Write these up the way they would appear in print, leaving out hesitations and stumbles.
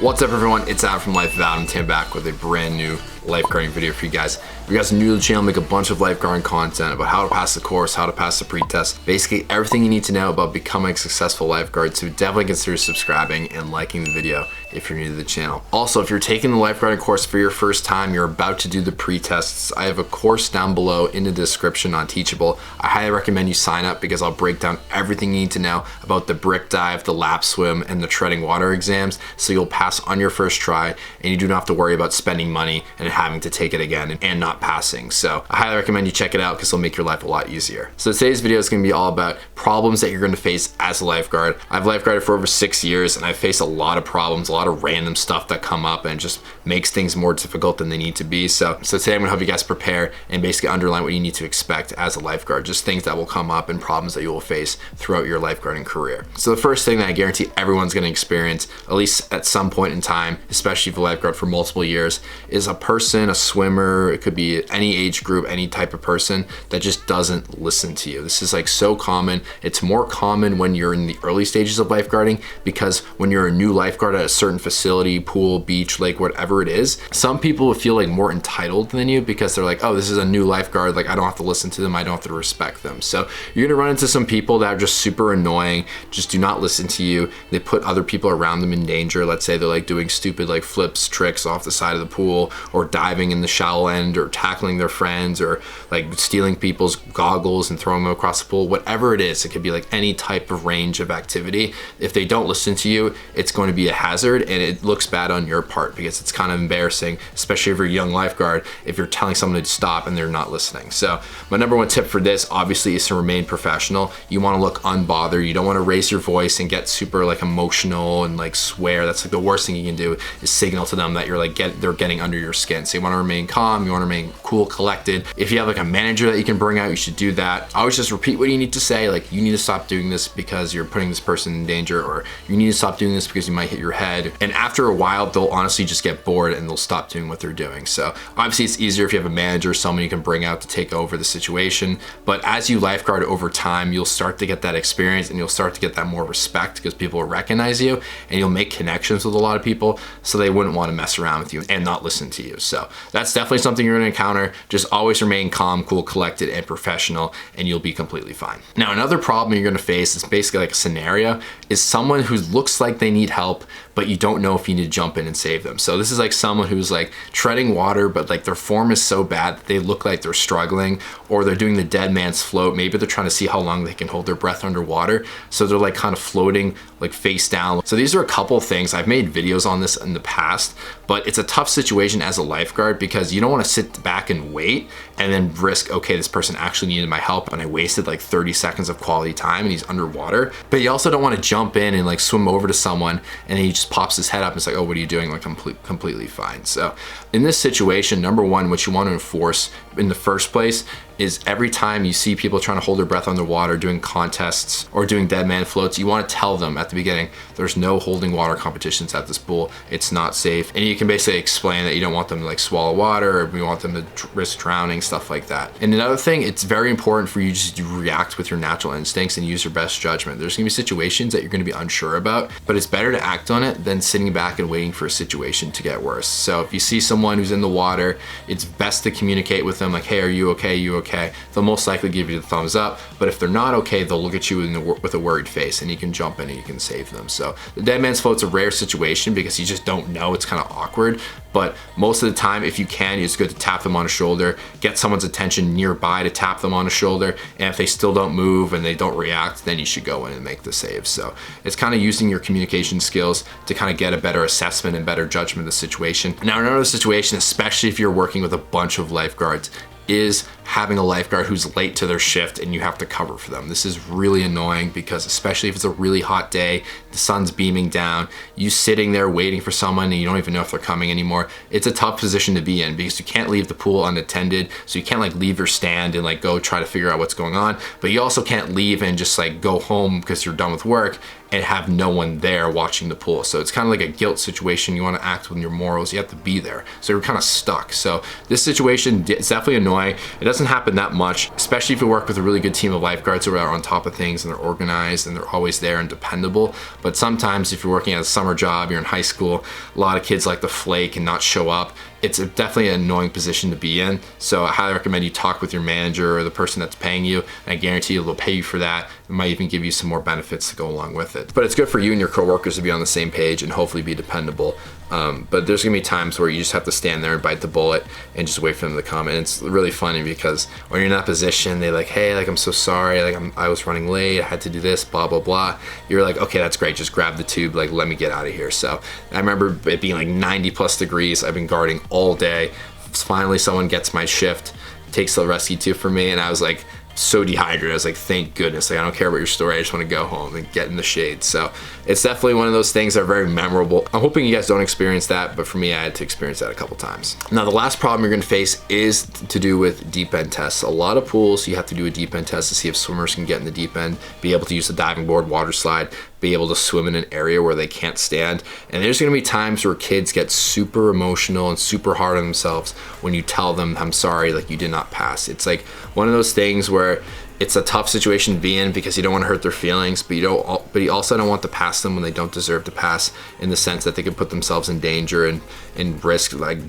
What's up everyone, it's Adam from Lifeguard and I'm back with a brand new lifeguarding video for you guys. If you guys are new to the channel, make a bunch of lifeguarding content about how to pass the course, how to pass the pre-test, basically everything you need to know about becoming a successful lifeguard. So definitely consider subscribing and liking the video if you're new to the channel. Also, if you're taking the lifeguarding course for your first time, you're about to do the pre-tests, I have a course down below in the description on Teachable. I highly recommend you sign up because I'll break down everything you need to know about the brick dive, the lap swim, and the treading water exams, so you'll pass on your first try and you do not have to worry about spending money and having to take it again and not passing. So I highly recommend you check it out because it'll make your life a lot easier. So today's video is going to be all about problems that you're going to face as a lifeguard. I've lifeguarded for over 6 years and I've faced a lot of problems, a lot of random stuff that come up and just makes things more difficult than they need to be. So today I'm going to help you guys prepare and basically underline what you need to expect as a lifeguard, just things that will come up and problems that you will face throughout your lifeguarding career. So the first thing that I guarantee everyone's going to experience, at least at some point in time, especially if you lifeguard for multiple years, is a person, a swimmer, it could be any age group, any type of person that just doesn't listen to you. This is like so common. It's more common when you're in the early stages of lifeguarding, because when you're a new lifeguard at a certain facility, pool, beach, lake, whatever it is, some people feel like more entitled than you because they're like, oh, this is a new lifeguard, like I don't have to listen to them, I don't have to respect them. So you're gonna run into some people that are just super annoying, just do not listen to you. They put other people around them in danger. Let's say they're like doing stupid like flips, tricks off the side of the pool, or diving in the shallow end, or tackling their friends, or like stealing people's goggles and throwing them across the pool. Whatever it is, it could be like any type of range of activity. If they don't listen to you, it's going to be a hazard and it looks bad on your part because it's kind of embarrassing, especially if you're a young lifeguard, if you're telling someone to stop and they're not listening. So my number one tip for this obviously is to remain professional. You want to look unbothered. You don't want to raise your voice and get super like emotional and like swear. That's like the worst thing you can do, is signal to them that you're like they're getting under your skin. So you want to remain calm, you want to remain cool, collected. If you have like a manager that you can bring out, you should do that. Always just repeat what you need to say, like you need to stop doing this because you're putting this person in danger, or you need to stop doing this because you might hit your head. And after a while, they'll honestly just get bored and they'll stop doing what they're doing. So obviously it's easier if you have a manager, someone you can bring out to take over the situation. But as you lifeguard over time, you'll start to get that experience and you'll start to get that more respect because people will recognize you and you'll make connections with a lot of people, so they wouldn't want to mess around with you and not listen to you. So that's definitely something you're going to encounter. Just always remain calm, cool, collected, and professional, and you'll be completely fine. Now, another problem you're going to face is basically like a scenario, is someone who looks like they need help, but you don't know if you need to jump in and save them. So this is like someone who's like treading water, but like their form is so bad that they look like they're struggling, or they're doing the dead man's float. Maybe they're trying to see how long they can hold their breath underwater. So they're like kind of floating like face down. So these are a couple of things. I've made videos on this in the past, but it's a tough situation as a lifeguard because you don't want to sit back and wait and then risk, okay, this person actually needed my help and I wasted like 30 seconds of quality time and he's underwater. But you also don't want to jump in and like swim over to someone and he just pops his head up and it's like, oh, what are you doing? Like completely fine. So in this situation, number one, what you want to enforce in the first place is every time you see people trying to hold their breath underwater, doing contests or doing dead man floats, you want to tell them at the beginning, there's no holding water competitions at this pool. It's not safe. And you can basically explain that you don't want them to like swallow water, or you want them to risk drowning, stuff like that. And another thing, it's very important for you just to react with your natural instincts and use your best judgment. There's gonna be situations that you're gonna be unsure about, but it's better to act on it than sitting back and waiting for a situation to get worse. So if you see someone who's in the water, it's best to communicate with them like, hey, are you okay? You okay? They'll most likely give you the thumbs up, but if they're not okay, they'll look at you with a worried face and you can jump in and you can save them. So the dead man's float's a rare situation because you just don't know, it's kind of awkward, but most of the time, if you can, it's good to tap them on a shoulder, get someone's attention nearby to tap them on a shoulder, and if they still don't move and they don't react, then you should go in and make the save. So it's kind of using your communication skills to kind of get a better assessment and better judgment of the situation. Now, another situation, especially if you're working with a bunch of lifeguards, is having a lifeguard who's late to their shift and you have to cover for them. This is really annoying because especially if it's a really hot day, the sun's beaming down, you sitting there waiting for someone and you don't even know if they're coming anymore. It's a tough position to be in because you can't leave the pool unattended. So you can't like leave your stand and like go try to figure out what's going on, but you also can't leave and just like go home because you're done with work and have no one there watching the pool. So it's kind of like a guilt situation. You want to act with your morals, you have to be there. So you're kind of stuck. So this situation is definitely annoying. It doesn't doesn't happen that much, especially if you work with a really good team of lifeguards who are on top of things and they're organized and they're always there and dependable. But sometimes if you're working at a summer job, you're in high school, a lot of kids like to flake and not show up. It's definitely an annoying position to be in. So I highly recommend you talk with your manager or the person that's paying you, and I guarantee you they'll pay you for that. It might even give you some more benefits to go along with it. But it's good for you and your coworkers to be on the same page and hopefully be dependable. But there's gonna be times where you just have to stand there and bite the bullet and just wait for them to come. And it's really funny because when you're in that position, they're like, hey, like, I'm so sorry, like I was running late, I had to do this, blah, blah, blah. You're like, okay, that's great, just grab the tube, like, let me get out of here. So I remember it being like 90+ degrees. I've been guarding all day. Finally, someone gets my shift, takes the rescue tube for me, and I was like, so dehydrated. I was like, thank goodness, like, I don't care about your story, I just want to go home and get in the shade. So it's definitely one of those things that are very memorable. I'm hoping you guys don't experience that, but for me, I had to experience that a couple times. Now, the last problem you're gonna face is to do with deep end tests. A lot of pools, you have to do a deep end test to see if swimmers can get in the deep end, be able to use the diving board, water slide, be able to swim in an area where they can't stand. And there's gonna be times where kids get super emotional and super hard on themselves when you tell them, I'm sorry, like, you did not pass. It's like one of those things where it's a tough situation to be in because you don't want to hurt their feelings, but you also don't want to pass them when they don't deserve to pass, in the sense that they could put themselves in danger and risk like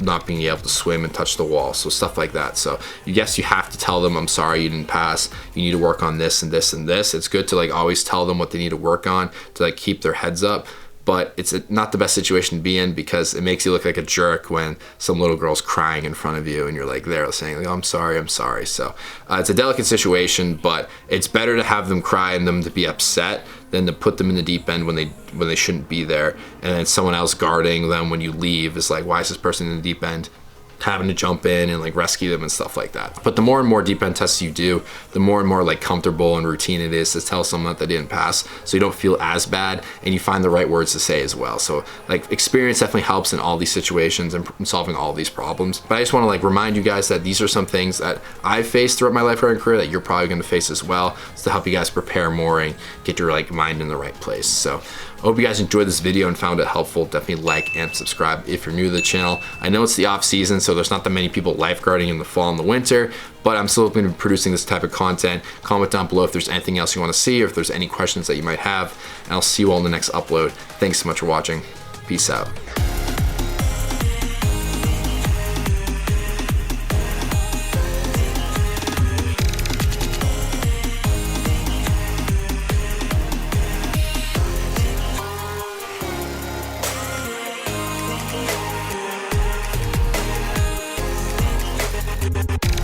not being able to swim and touch the wall. So stuff like that. So yes, you have to tell them, I'm sorry you didn't pass, you need to work on this and this and this. It's good to like always tell them what they need to work on to like keep their heads up. But it's not the best situation to be in because it makes you look like a jerk when some little girl's crying in front of you and you're like there saying like, oh, I'm sorry. So it's a delicate situation, but it's better to have them cry and them to be upset than to put them in the deep end when they shouldn't be there. And then someone else guarding them when you leave is like, why is this person in the deep end? Having to jump in and like rescue them and stuff like that. But the more and more deep end tests you do, the more and more like comfortable and routine it is to tell someone that they didn't pass, so you don't feel as bad and you find the right words to say as well. So like experience definitely helps in all these situations and solving all these problems. But I just want to like remind you guys that these are some things that I've faced throughout my lifeguarding career that you're probably going to face as well, to help you guys prepare more and get your like mind in the right place. So I hope you guys enjoyed this video and found it helpful. Definitely like and subscribe if you're new to the channel. I know it's the off season, so there's not that many people lifeguarding in the fall and the winter, but I'm still going to be producing this type of content. Comment down below if there's anything else you want to see or if there's any questions that you might have, and I'll see you all in the next upload. Thanks so much for watching. Peace out.